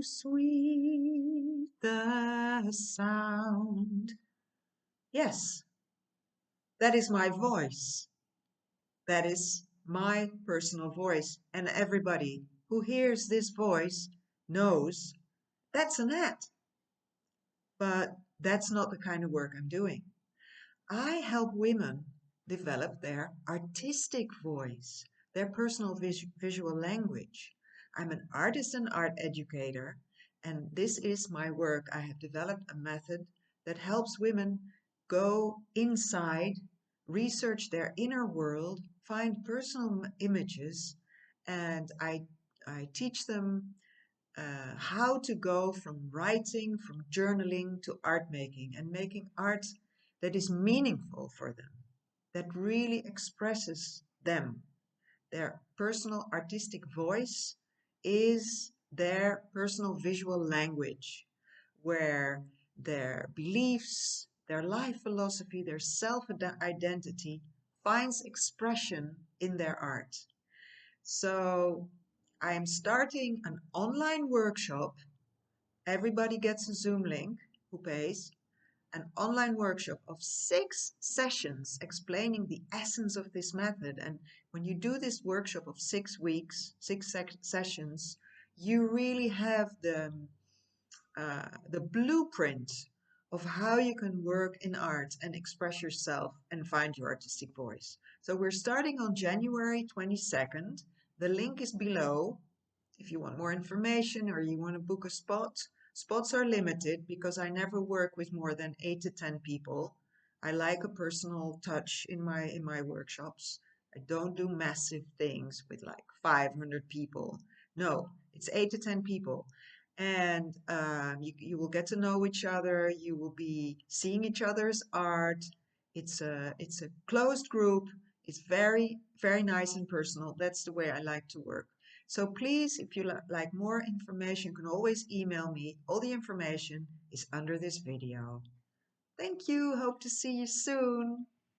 sweet the sound. Yes, that is my voice. That is my personal voice. And everybody who hears this voice knows that's an ad. But that's not the kind of work I'm doing. I help women develop their artistic voice, their personal visual language. I'm an artist and art educator, and this is my work. I have developed a method that helps women go inside, research their inner world, find personal images, and I teach them how to go from writing, from journaling to art making, and making art that is meaningful for them, that really expresses them. Their personal artistic voice is their personal visual language, where their beliefs, their life philosophy, their self identity finds expression in their art. So I am starting an online workshop. Everybody gets a Zoom link who pays. An online workshop of 6 sessions explaining the essence of this method. And when you do this workshop of 6 weeks, sessions, you really have the blueprint of how you can work in art and express yourself and find your artistic voice. So we're starting on January 22nd. The link is below. If you want more information or you want to book a spot, spots are limited because I never work with more than 8 to 10 people. I like a personal touch in my workshops. I don't do massive things with like 500 people. No, it's 8 to 10 people. And you will get to know each other. You will be seeing each other's art. It's a closed group. It's very, very nice and personal. That's the way I like to work. So please, if you like more information, you can always email me. All the information is under this video. Thank you. Hope to see you soon.